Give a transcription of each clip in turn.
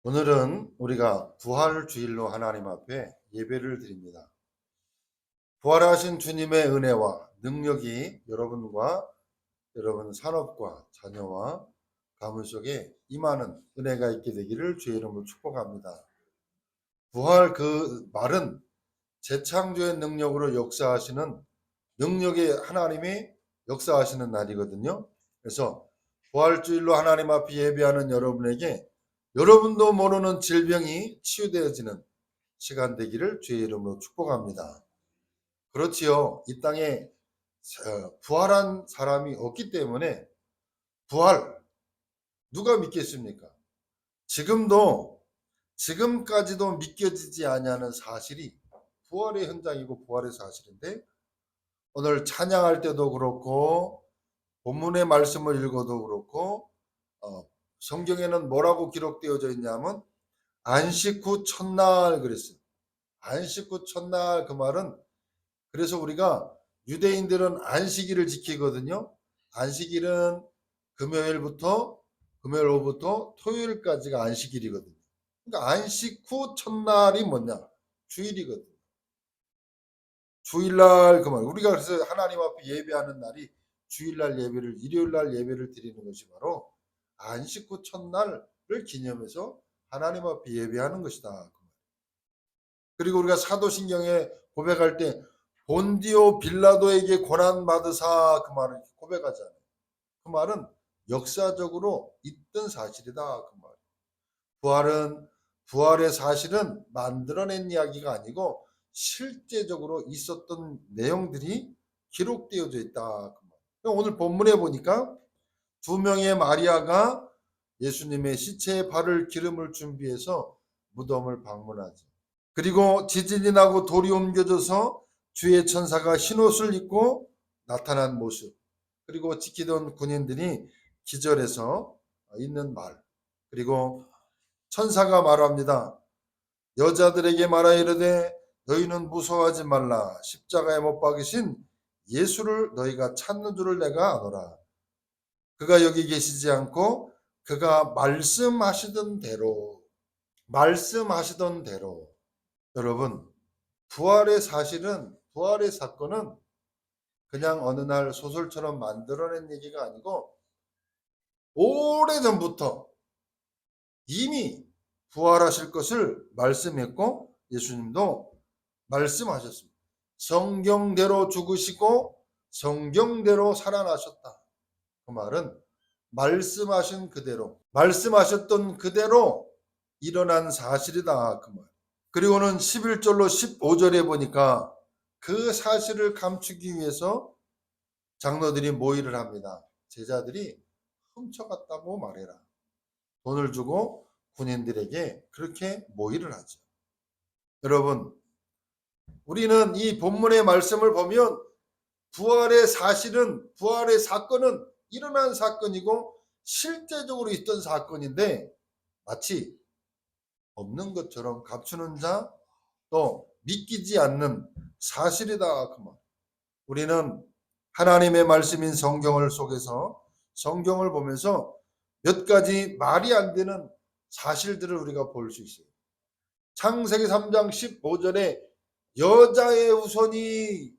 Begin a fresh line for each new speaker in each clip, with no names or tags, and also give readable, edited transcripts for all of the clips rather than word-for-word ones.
오늘은 우리가 부활주일로 하나님 앞에 예배를 드립니다. 부활하신 주님의 은혜와 능력이 여러분과 여러분 산업과 자녀와 가문 속에 임하는 은혜가 있게 되기를 주의 이름으로 축복합니다. 부활 그 말은 재창조의 능력으로 역사하시는 능력의 하나님이 역사하시는 날이거든요. 그래서 부활주일로 하나님 앞에 예배하는 여러분에게 여러분도 모르는 질병이 치유되어지는 시간 되기를 주의 이름으로 축복합니다. 그렇지요. 이 땅에 부활한 사람이 없기 때문에 부활 누가 믿겠습니까? 지금까지도 믿겨지지 아니하는 사실이 부활의 현장이고 부활의 사실인데 오늘 찬양할 때도 그렇고 본문의 말씀을 읽어도 그렇고 성경에는 뭐라고 기록되어져 있냐면 안식 후 첫날 그랬어요. 안식 후 첫날 그 말은 그래서 우리가 유대인들은 안식일을 지키거든요. 안식일은 금요일 오후부터 토요일까지가 안식일이거든요. 그러니까 안식 후 첫날이 뭐냐? 주일이거든요. 주일날 그 말. 우리가 그래서 하나님 앞에 예배하는 날이 주일날 예배를 일요일날 예배를 드리는 것이 바로 안식 후 첫날을 기념해서 하나님 앞에 예배하는 것이다. 그리고 우리가 사도신경에 고백할 때 본디오 빌라도에게 고난 받으사 그 말을 고백하잖아요. 그 말은 역사적으로 있던 사실이다. 그 말. 부활의 사실은 만들어낸 이야기가 아니고 실제적으로 있었던 내용들이 기록되어져 있다. 그 말. 오늘 본문에 보니까 두 명의 마리아가 예수님의 시체에 바를 기름을 준비해서 무덤을 방문하죠. 그리고 지진이 나고 돌이 옮겨져서 주의 천사가 흰옷을 입고 나타난 모습, 그리고 지키던 군인들이 기절해서 있는 말, 그리고 천사가 말합니다. 여자들에게 말하 이르되 너희는 무서워하지 말라. 십자가에 못 박으신 예수를 너희가 찾는 줄을 내가 아노라. 그가 여기 계시지 않고 그가 말씀하시던 대로 여러분, 부활의 사건은 그냥 어느 날 소설처럼 만들어낸 얘기가 아니고 오래전부터 이미 부활하실 것을 말씀했고 예수님도 말씀하셨습니다. 성경대로 죽으시고 성경대로 살아나셨다. 그 말은 말씀하셨던 그대로 일어난 사실이다. 그 말. 그리고는 11절로 15절에 보니까 그 사실을 감추기 위해서 장로들이 모의를 합니다. 제자들이 훔쳐갔다고 말해라. 돈을 주고 군인들에게 그렇게 모의를 하죠. 여러분, 우리는 이 본문의 말씀을 보면 부활의 사건은 일어난 사건이고 실제적으로 있던 사건인데 마치 없는 것처럼 감추는 자, 또 믿기지 않는 사실이다. 그 말. 우리는 하나님의 말씀인 성경을 보면서 몇 가지 말이 안 되는 사실들을 우리가 볼 수 있어요. 창세기 3장 15절에 여자의 후손이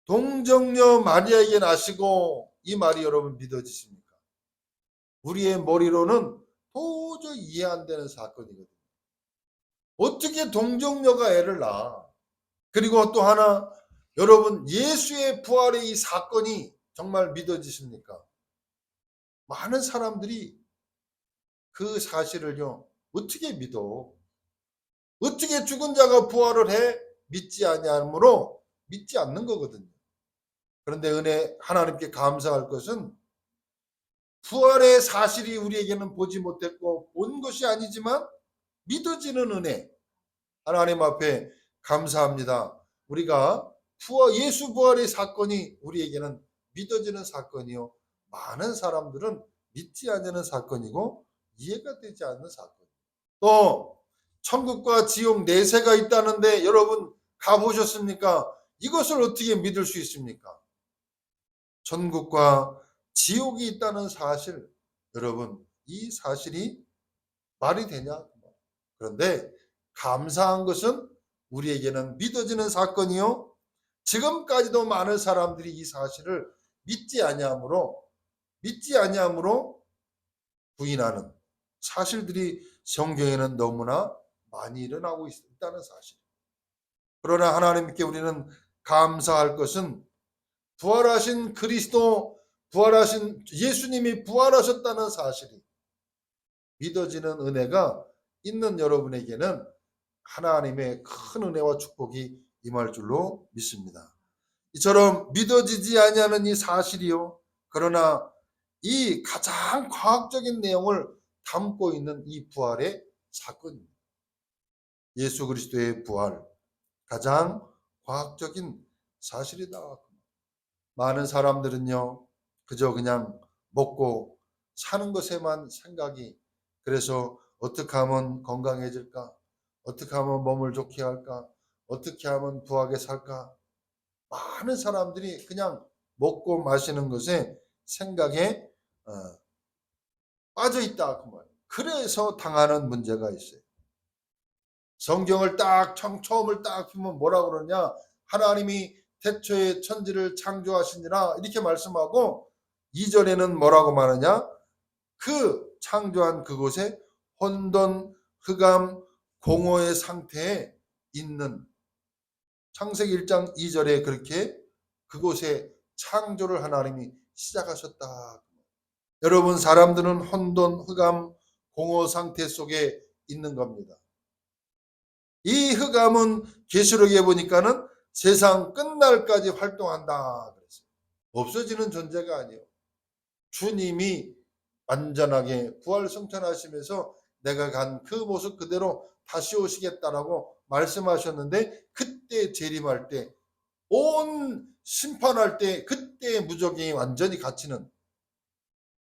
동정녀 마리아에게 나시고, 이 말이 여러분 믿어지십니까? 우리의 머리로는 도저히 이해 안 되는 사건이거든요. 어떻게 동정녀가 애를 낳아? 그리고 또 하나, 여러분 예수의 부활의 이 사건이 정말 믿어지십니까? 많은 사람들이 그 사실을요 어떻게 믿어? 어떻게 죽은 자가 부활을 해? 믿지 아니하므로 믿지 않는 거거든요. 그런데 하나님께 감사할 것은 부활의 사실이 우리에게는 보지 못했고 본 것이 아니지만 믿어지는 은혜, 하나님 앞에 감사합니다. 우리가 예수 부활의 사건이 우리에게는 믿어지는 사건이요, 많은 사람들은 믿지 않는 사건이고 이해가 되지 않는 사건. 또 천국과 지옥 내세가 있다는데 여러분 가보셨습니까? 이것을 어떻게 믿을 수 있습니까? 천국과 지옥이 있다는 사실, 여러분 이 사실이 말이 되냐? 그런데 감사한 것은 우리에게는 믿어지는 사건이요. 지금까지도 많은 사람들이 이 사실을 믿지 아니함으로 부인하는 사실들이 성경에는 너무나 많이 일어나고 있다는 사실. 그러나 하나님께 우리는 감사할 것은 부활하신 그리스도, 부활하신 예수님이 부활하셨다는 사실이 믿어지는 은혜가 있는 여러분에게는 하나님의 큰 은혜와 축복이 임할 줄로 믿습니다. 이처럼 믿어지지 아니하는 이 사실이요. 그러나 이 가장 과학적인 내용을 담고 있는 이 부활의 사건입니다. 예수 그리스도의 부활, 가장 과학적인 사실이다. 많은 사람들은요, 그저 그냥 먹고 사는 것에만 생각이, 그래서 어떻게 하면 건강해질까? 어떻게 하면 몸을 좋게 할까? 어떻게 하면 부하게 살까? 많은 사람들이 그냥 먹고 마시는 것에 생각에 빠져 있다. 그 말이에요. 그래서 당하는 문제가 있어요. 성경을 처음을 딱 보면 뭐라 그러냐? 하나님이 태초에 천지를 창조하시니라 이렇게 말씀하고 2절에는 뭐라고 말하냐? 그 창조한 그곳에 혼돈, 흑암, 공허의 상태에 있는 창세기 1장 2절에 그렇게 그곳에 창조를 하나님이 시작하셨다. 여러분, 사람들은 혼돈, 흑암, 공허 상태 속에 있는 겁니다. 이 흑암은 계시록에 보니까는 세상 끝날까지 활동한다 그랬어요. 없어지는 존재가 아니에요. 주님이 완전하게 부활 승천하시면서 내가 간 그 모습 그대로 다시 오시겠다라고 말씀하셨는데, 그때 재림할 때, 온 심판할 때, 그때 무적이 완전히 갇히는,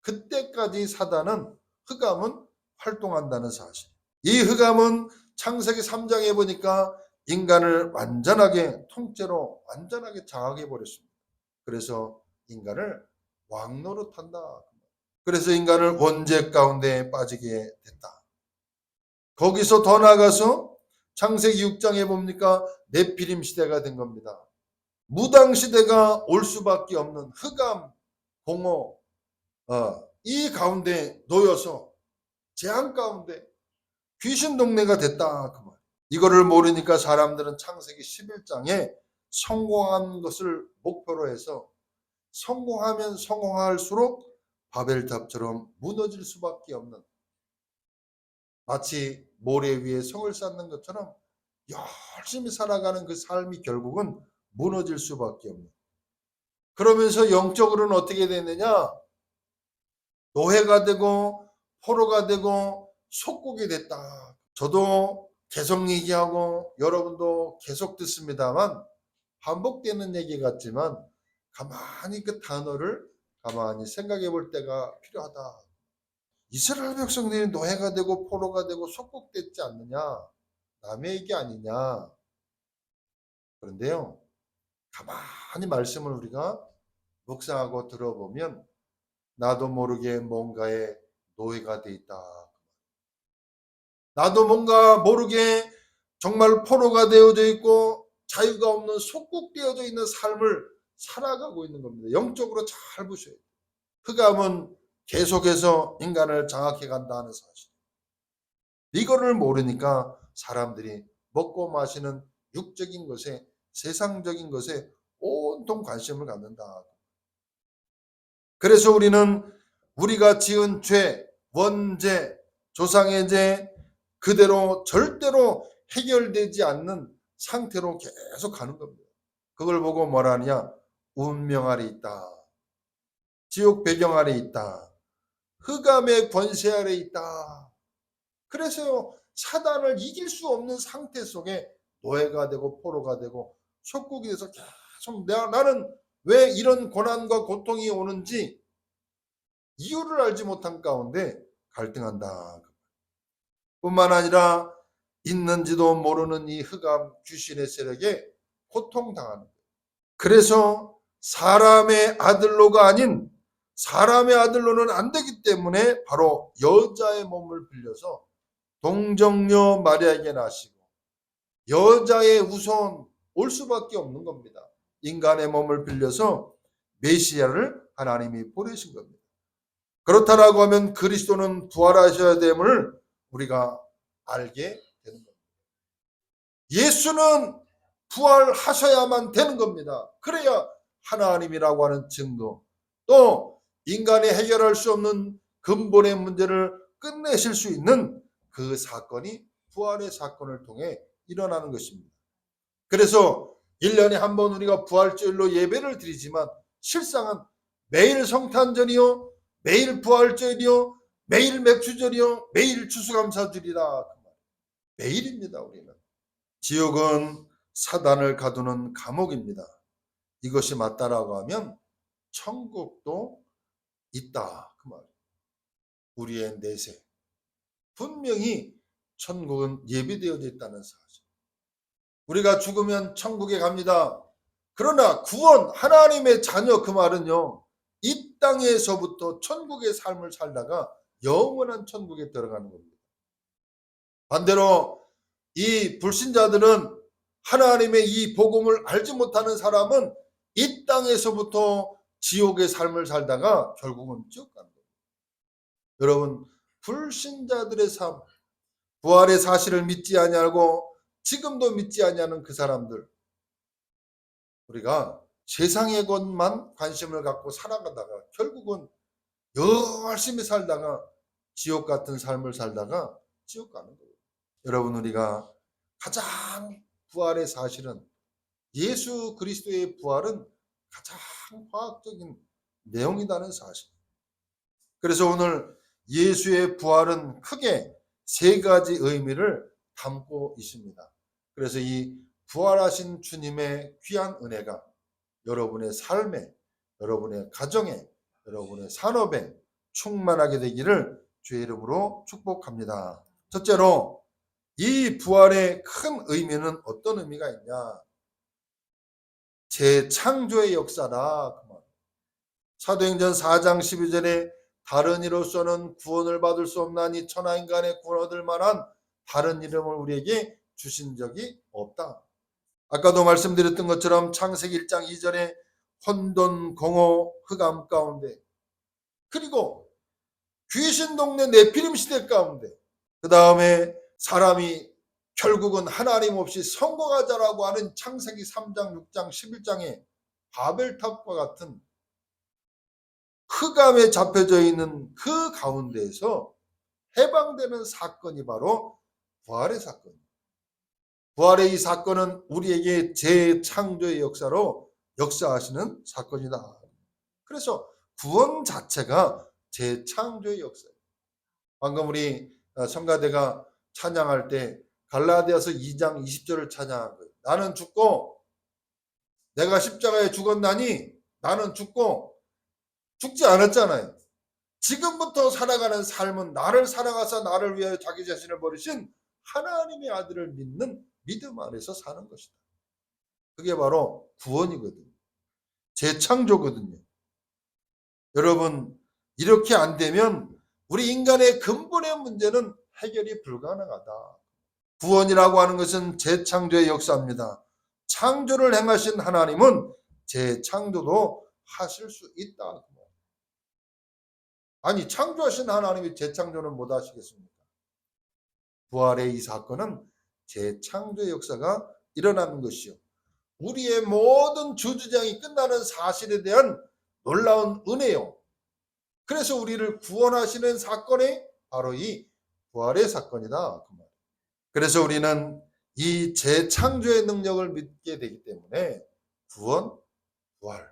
그때까지 사단은, 흑암은 활동한다는 사실. 이 흑암은 창세기 3장에 보니까 인간을 완전하게 통째로 완전하게 장악해 버렸습니다. 그래서 인간을 왕노릇한다. 그래서 인간을 원죄 가운데 빠지게 됐다. 거기서 더 나아가서 창세기 6장에 봅니까? 네피림 시대가 된 겁니다. 무당 시대가 올 수밖에 없는 흑암, 공허, 이 가운데 놓여서 재앙 가운데 귀신 동네가 됐다. 그 말. 이거를 모르니까 사람들은 창세기 11장에 성공한 것을 목표로 해서 성공하면 성공할수록 바벨탑처럼 무너질 수밖에 없는, 마치 모래 위에 성을 쌓는 것처럼 열심히 살아가는 그 삶이 결국은 무너질 수밖에 없는. 그러면서 영적으로는 어떻게 되느냐? 노예가 되고 포로가 되고 속국이 됐다. 저도 계속 얘기하고 여러분도 계속 듣습니다만 반복되는 얘기 같지만 가만히 그 단어를 가만히 생각해 볼 때가 필요하다. 이스라엘 백성들이 노예가 되고 포로가 되고 속국됐지 않느냐? 남의 얘기 아니냐? 그런데요, 가만히 말씀을 우리가 묵상하고 들어보면 나도 모르게 뭔가에 노예가 돼 있다. 나도 뭔가 모르게 정말 포로가 되어져 있고 자유가 없는 속국되어져 있는 삶을 살아가고 있는 겁니다. 영적으로 잘 보셔야 돼요. 흑암은 계속해서 인간을 장악해 간다는 사실. 이거를 모르니까 사람들이 먹고 마시는 육적인 것에, 세상적인 것에 온통 관심을 갖는다. 그래서 우리는 우리가 지은 죄, 원죄, 조상의 죄 그대로 절대로 해결되지 않는 상태로 계속 가는 겁니다. 그걸 보고 뭐라 하느냐? 운명 아래 있다. 지옥 배경 아래 있다. 흑암의 권세 아래 있다. 그래서요, 사단을 이길 수 없는 상태 속에 노예가 되고 포로가 되고 속국이 돼서 계속 나는 왜 이런 고난과 고통이 오는지 이유를 알지 못한 가운데 갈등한다. 뿐만 아니라 있는지도 모르는 이 흑암 귀신의 세력에 고통당하는 거예요. 그래서 사람의 아들로가 아닌, 사람의 아들로는 안 되기 때문에 바로 여자의 몸을 빌려서 동정녀 마리아에게 나시고 여자의 우선 올 수밖에 없는 겁니다. 인간의 몸을 빌려서 메시아를 하나님이 보내신 겁니다. 그렇다라고 하면 그리스도는 부활하셔야 됨을 우리가 알게 되는 겁니다. 예수는 부활하셔야만 되는 겁니다. 그래야 하나님이라고 하는 증거, 또 인간이 해결할 수 없는 근본의 문제를 끝내실 수 있는 그 사건이 부활의 사건을 통해 일어나는 것입니다. 그래서 1년에 한 번 우리가 부활절로 예배를 드리지만 실상은 매일 성탄절이요, 매일 부활절이요, 매일 맥주절이요, 매일 추수감사절이라 매일입니다. 우리는 지옥은 사단을 가두는 감옥입니다. 이것이 맞다라고 하면 천국도 있다 그 말이에요. 우리의 내세 분명히 천국은 예비되어져 있다는 사실. 우리가 죽으면 천국에 갑니다. 그러나 구원, 하나님의 자녀 그 말은요, 이 땅에서부터 천국의 삶을 살다가 영원한 천국에 들어가는 겁니다. 반대로 이 불신자들은, 하나님의 이 복음을 알지 못하는 사람은 이 땅에서부터 지옥의 삶을 살다가 결국은 지옥 가는 겁니다. 여러분, 불신자들의 삶, 부활의 사실을 믿지 아니하고 지금도 믿지 아니하는 그 사람들, 우리가 세상의 것만 관심을 갖고 살아가다가 결국은 열심히 살다가 지옥 같은 삶을 살다가 지옥 가는 거예요. 여러분, 우리가 가장 부활의 사실은, 예수 그리스도의 부활은 가장 과학적인 내용이라는 사실. 그래서 오늘 예수의 부활은 크게 세 가지 의미를 담고 있습니다. 그래서 이 부활하신 주님의 귀한 은혜가 여러분의 삶에, 여러분의 가정에, 여러분의 산업에 충만하게 되기를 주의 이름으로 축복합니다. 첫째로, 이 부활의 큰 의미는 어떤 의미가 있냐? 재창조의 역사다. 사도행전 4장 12절에 다른 이로서는 구원을 받을 수 없나니 천하인간의 구원 얻을 만한 다른 이름을 우리에게 주신 적이 없다. 아까도 말씀드렸던 것처럼 창세기 1장 2절에 혼돈, 공허, 흑암 가운데, 그리고 귀신 동네 네피림 시대 가운데, 그 다음에 사람이 결국은 하나님 없이 성공하자라고 하는 창세기 3장, 6장, 11장의 바벨탑과 같은 흑암에 잡혀져 있는 그 가운데에서 해방되는 사건이 바로 부활의 사건입니다. 부활의 이 사건은 우리에게 재창조의 역사로 역사하시는 사건이다. 그래서 구원 자체가 재창조의 역사예요. 방금 우리 성가대가 찬양할 때 갈라디아서 2장 20절을 찬양한 거예요. 나는 죽고 내가 십자가에 죽었나니, 나는 죽고 죽지 않았잖아요. 지금부터 살아가는 삶은 나를 사랑하사 나를 위하여 자기 자신을 버리신 하나님의 아들을 믿는 믿음 안에서 사는 것이다. 그게 바로 구원이거든요. 재창조거든요. 여러분, 이렇게 안 되면 우리 인간의 근본의 문제는 해결이 불가능하다. 구원이라고 하는 것은 재창조의 역사입니다. 창조를 행하신 하나님은 재창조도 하실 수 있다. 아니, 창조하신 하나님이 재창조는 못 하시겠습니까? 부활의 이 사건은 재창조의 역사가 일어나는 것이요, 우리의 모든 주주장이 끝나는 사실에 대한 놀라운 은혜요. 그래서 우리를 구원하시는 사건이 바로 이 부활의 사건이다. 그래서 우리는 이 재창조의 능력을 믿게 되기 때문에 구원, 부활.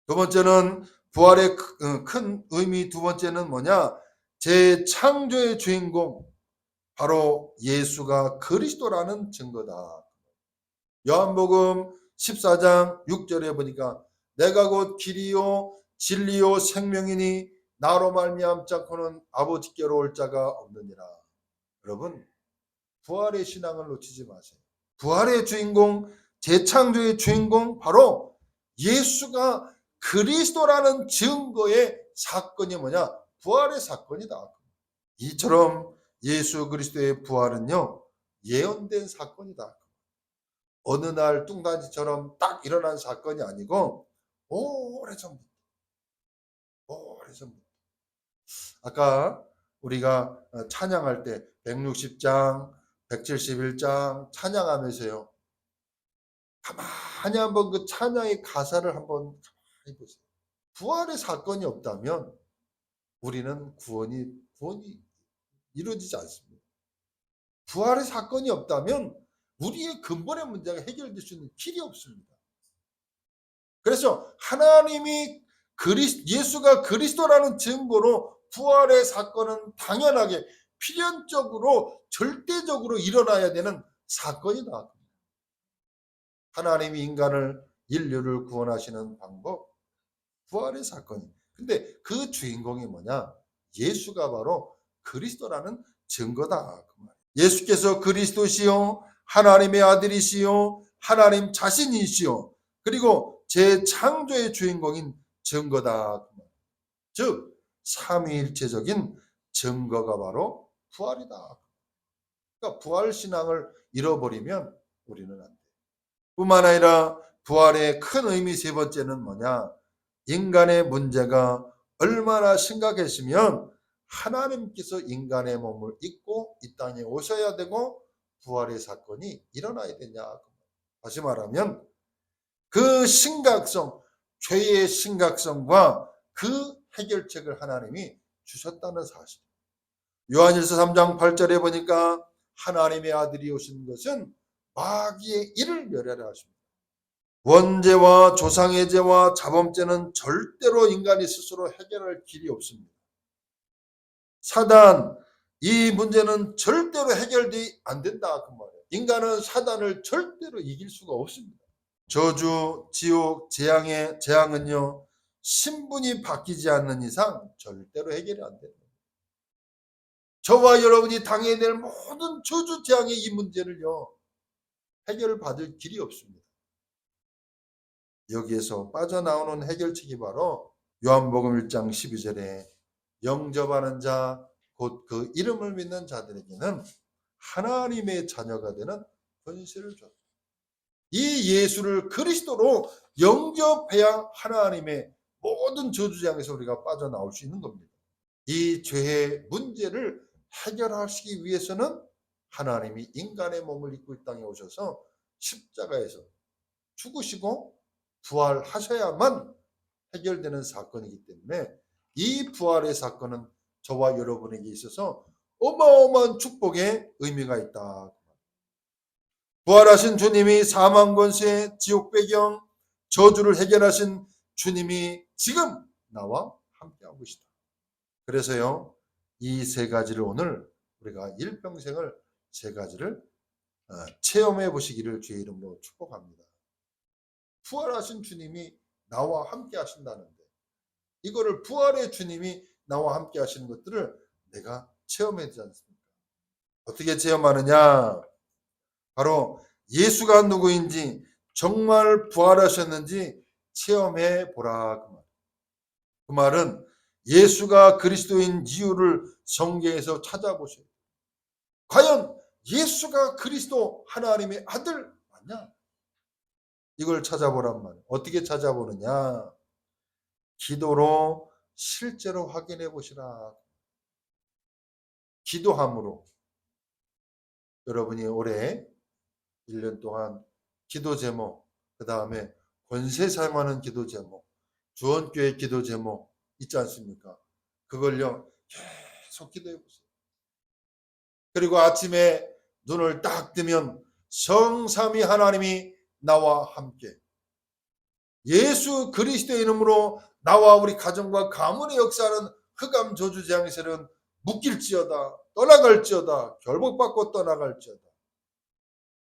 두 번째는 부활의 큰 의미, 두 번째는 뭐냐? 재창조의 주인공, 바로 예수가 그리스도라는 증거다. 요한복음 14장 6절에 보니까 내가 곧 길이요 진리요 생명이니 나로 말미암지 않고는 아버지께로 올 자가 없느니라. 여러분, 부활의 신앙을 놓치지 마세요. 부활의 주인공, 재창조의 주인공, 바로 예수가 그리스도라는 증거의 사건이 뭐냐? 부활의 사건이다. 이처럼 예수 그리스도의 부활은요, 예언된 사건이다. 어느 날 뚱딴지처럼 딱 일어난 사건이 아니고 오래전부터, 오래전부터. 아까 우리가 찬양할 때 160장, 171장 찬양하면서요, 가만히 한번 그 찬양의 가사를 한번 가만히 보세요. 부활의 사건이 없다면 우리는 구원이 이루어지지 않습니다. 부활의 사건이 없다면 우리의 근본의 문제가 해결될 수 있는 길이 없습니다. 그래서 하나님이 예수가 그리스도라는 증거로 부활의 사건은 당연하게 필연적으로 절대적으로 일어나야 되는 사건이다. 하나님이 인류를 구원하시는 방법, 부활의 사건이. 근데 그 주인공이 뭐냐? 예수가 바로 그리스도라는 증거다. 예수께서 그리스도시요, 하나님의 아들이시요, 하나님 자신이시요, 그리고 재창조의 주인공인 증거다. 즉 삼위일체적인 증거가 바로 부활이다. 그러니까 부활 신앙을 잃어버리면 우리는 안 돼. 뿐만 아니라 부활의 큰 의미 세 번째는 뭐냐? 인간의 문제가 얼마나 심각했으면 하나님께서 인간의 몸을 입고 이 땅에 오셔야 되고 부활의 사건이 일어나야 되냐. 다시 말하면 그 심각성, 죄의 심각성과 그 해결책을 하나님이 주셨다는 사실. 요한일서 3장 8절에 보니까 하나님의 아들이 오신 것은 마귀의 일을 멸하라 하십니다. 원죄와 조상의 죄와 자범죄는 절대로 인간이 스스로 해결할 길이 없습니다. 사단, 이 문제는 절대로 해결되지 안 된다 그 말이에요. 인간은 사단을 절대로 이길 수가 없습니다. 저주, 지옥, 재앙은요, 신분이 바뀌지 않는 이상 절대로 해결이 안 됩니다. 저와 여러분이 당해야 될 모든 저주, 재앙의 이 문제를요, 해결받을 길이 없습니다. 여기에서 빠져나오는 해결책이 바로 요한복음 1장 12절에 영접하는 자, 곧 그 이름을 믿는 자들에게는 하나님의 자녀가 되는 권세를 줬다. 이 예수를 그리스도로 영접해야 하나님의 모든 저주장에서 우리가 빠져나올 수 있는 겁니다. 이 죄의 문제를 해결하시기 위해서는 하나님이 인간의 몸을 입고 이 땅에 오셔서 십자가에서 죽으시고 부활하셔야만 해결되는 사건이기 때문에 이 부활의 사건은 저와 여러분에게 있어서 어마어마한 축복의 의미가 있다. 부활하신 주님이 사망 권세, 지옥 배경, 저주를 해결하신 주님이 지금 나와 함께하고 계시다. 그래서요, 이 세 가지를 오늘 우리가 일평생을 세 가지를 체험해 보시기를 주의 이름으로 축복합니다. 부활하신 주님이 나와 함께 하신다는데, 이거를 부활의 주님이 나와 함께 하시는 것들을 내가 체험해야 되지 않습니까? 어떻게 체험하느냐? 바로 예수가 누구인지, 정말 부활하셨는지 체험해 보라. 그 말은 예수가 그리스도인 이유를 성경에서 찾아보세요. 과연 예수가 그리스도 하나님의 아들 맞냐? 이걸 찾아보란 말이에요. 어떻게 찾아보느냐? 기도로 실제로 확인해 보시라. 기도함으로. 여러분이 올해 1년 동안 기도 제목, 그 다음에 권세 사용하는 기도 제목, 주원교회 기도 제목 있지 않습니까? 그걸요, 계속 기도해 보세요. 그리고 아침에 눈을 딱 뜨면 성삼위 하나님이 나와 함께, 예수 그리스도의 이름으로 나와 우리 가정과 가문의 역사하는 흑암 저주 재앙의 세력은 묶일지어다, 떠나갈지어다, 결복받고 떠나갈지어다.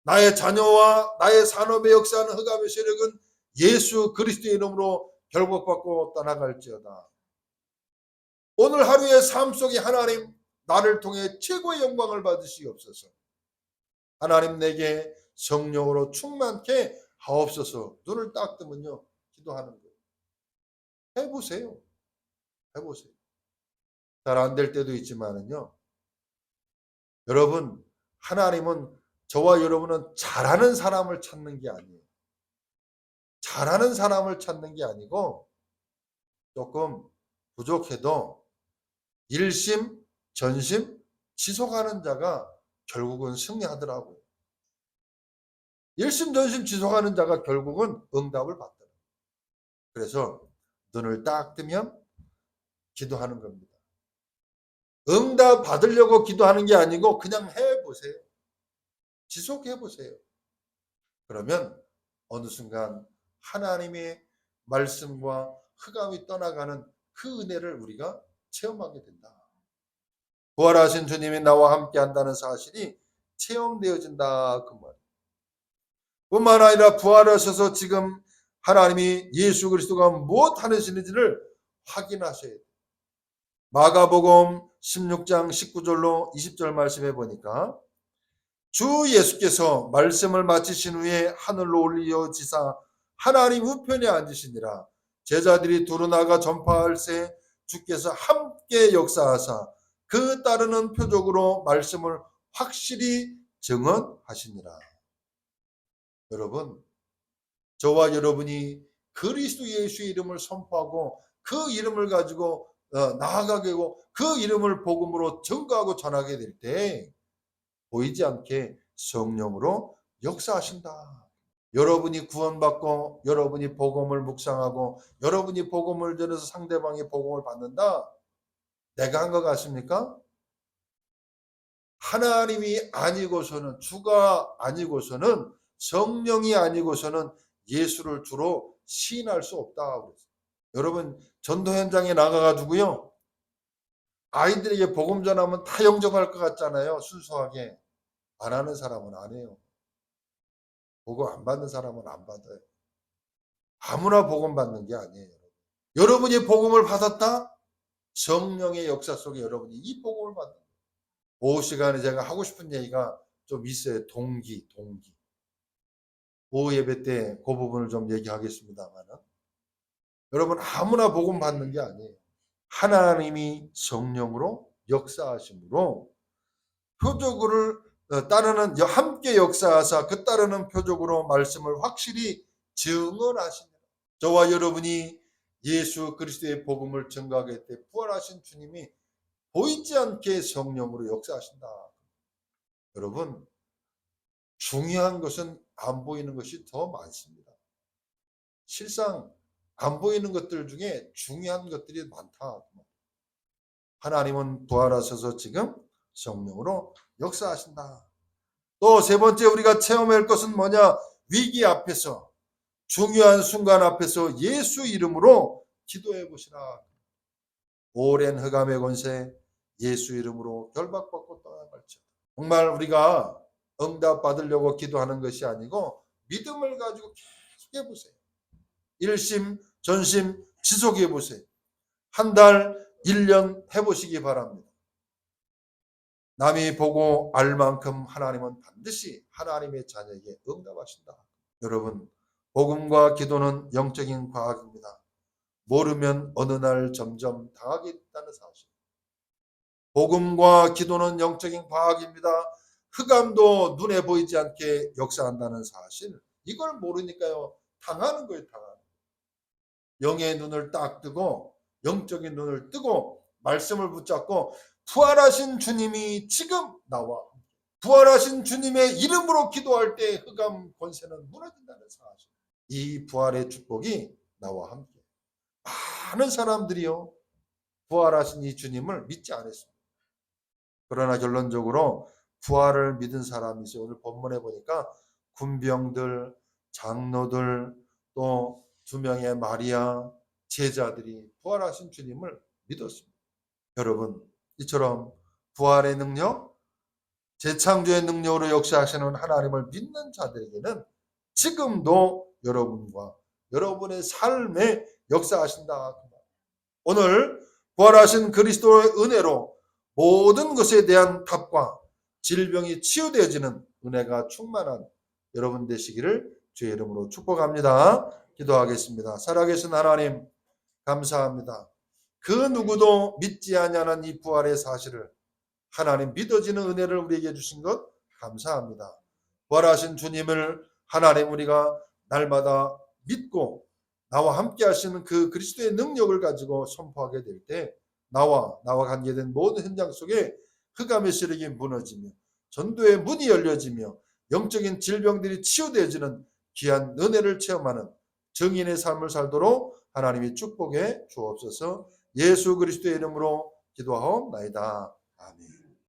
나의 자녀와 나의 산업에 역사하는 흑암의 세력은 예수 그리스도의 이름으로 결복받고 떠나갈지어다. 오늘 하루의 삶 속에 하나님, 나를 통해 최고의 영광을 받으시옵소서. 하나님, 내게 성령으로 충만케 하옵소서. 눈을 딱 뜨면요, 기도하는 거예요. 해보세요. 해보세요. 잘 안 될 때도 있지만은요, 여러분, 하나님은 저와 여러분은 잘하는 사람을 찾는 게 아니에요. 잘하는 사람을 찾는 게 아니고 조금 부족해도 일심, 전심, 지속하는 자가 결국은 승리하더라고요. 일심, 전심, 지속하는 자가 결국은 응답을 받더라고요. 그래서 눈을 딱 뜨면 기도하는 겁니다. 응답 받으려고 기도하는 게 아니고 그냥 해보세요. 지속해보세요. 그러면 어느 순간 하나님의 말씀과 흑암이 떠나가는 그 은혜를 우리가 체험하게 된다. 부활하신 주님이 나와 함께 한다는 사실이 체험되어진다. 그 말. 뿐만 아니라 부활하셔서 지금 하나님이 예수 그리스도가 무엇 하시는지를 확인하셔야 돼요. 마가복음 16장 19절로 20절 말씀해 보니까 주 예수께서 말씀을 마치신 후에 하늘로 올리어지사 하나님 우편에 앉으시니라. 제자들이 두루 나가 전파할새 주께서 함께 역사하사 그 따르는 표적으로 말씀을 확실히 증언하시니라. 여러분, 저와 여러분이 그리스도 예수의 이름을 선포하고 그 이름을 가지고 나아가게 되고 그 이름을 복음으로 증거하고 전하게 될 때 보이지 않게 성령으로 역사하신다. 여러분이 구원받고 여러분이 복음을 묵상하고 여러분이 복음을 들어서 상대방이 복음을 받는다. 내가 한 것 같습니까? 하나님이 아니고서는, 주가 아니고서는, 성령이 아니고서는 예수를 주로 시인할 수 없다. 여러분, 전도 현장에 나가가지고요, 아이들에게 복음 전하면 다 영접할 것 같잖아요. 순수하게. 안 하는 사람은 안 해요. 복음 안 받는 사람은 안 받아요. 아무나 복음 받는 게 아니에요. 여러분이 복음을 받았다? 성령의 역사 속에 여러분이 이 복음을 받는 거예요. 오후 시간에 제가 하고 싶은 얘기가 좀 있어요. 동기. 오후 예배 때 그 부분을 좀 얘기하겠습니다만, 여러분 아무나 복음 받는 게 아니에요. 하나님이 성령으로 역사하심으로 표적을 따르는 함께 역사하사 그 따르는 표적으로 말씀을 확실히 증언하십니다. 저와 여러분이 예수 그리스도의 복음을 증거하게 때 부활하신 주님이 보이지 않게 성령으로 역사하신다. 여러분, 중요한 것은 안 보이는 것이 더 많습니다. 실상 안 보이는 것들 중에 중요한 것들이 많다. 하나님은 부활하셔서 지금 성령으로 역사하신다. 또 세 번째 우리가 체험할 것은 뭐냐? 위기 앞에서, 중요한 순간 앞에서 예수 이름으로 기도해 보시라. 오랜 흑암의 권세 예수 이름으로 결박받고 떠나갈지어다. 정말 우리가 응답 받으려고 기도하는 것이 아니고 믿음을 가지고 계속 해보세요. 일심, 전심, 지속해 보세요. 한 달, 1년 해보시기 바랍니다. 남이 보고 알 만큼 하나님은 반드시 하나님의 자녀에게 응답하신다. 여러분, 복음과 기도는 영적인 과학입니다. 모르면 어느 날 점점 당하겠다는 사실. 복음과 기도는 영적인 과학입니다. 흑암도 눈에 보이지 않게 역사한다는 사실. 이걸 모르니까요. 당하는 거예요. 당하는. 영의 눈을 딱 뜨고 영적인 눈을 뜨고 말씀을 붙잡고 부활하신 주님이 지금 나와 부활하신 주님의 이름으로 기도할 때 흑암 권세는 무너진다는 사실. 이 부활의 축복이 나와 함께. 많은 사람들이요. 부활하신 이 주님을 믿지 않았습니다. 그러나 결론적으로 부활을 믿은 사람이 있어요. 오늘 본문에 보니까 군병들, 장로들, 또 2명의 마리아 제자들이 부활하신 주님을 믿었습니다. 여러분, 이처럼 부활의 능력, 재창조의 능력으로 역사하시는 하나님을 믿는 자들에게는 지금도 여러분과 여러분의 삶에 역사하신다. 오늘 부활하신 그리스도의 은혜로 모든 것에 대한 답과 질병이 치유되어지는 은혜가 충만한 여러분 되시기를 주의 이름으로 축복합니다. 기도하겠습니다. 살아계신 하나님 감사합니다. 그 누구도 믿지 아니하는 이 부활의 사실을 하나님 믿어지는 은혜를 우리에게 주신 것 감사합니다. 부활하신 주님을 하나님 우리가 날마다 믿고 나와 함께 하시는 그 그리스도의 능력을 가지고 선포하게 될 때 나와 관계된 모든 현장 속에 흑암의 세력이 무너지며 전도의 문이 열려지며 영적인 질병들이 치유되어지는 귀한 은혜를 체험하는 정인의 삶을 살도록 하나님이 축복해 주옵소서. 예수 그리스도의 이름으로 기도하옵나이다. 아멘.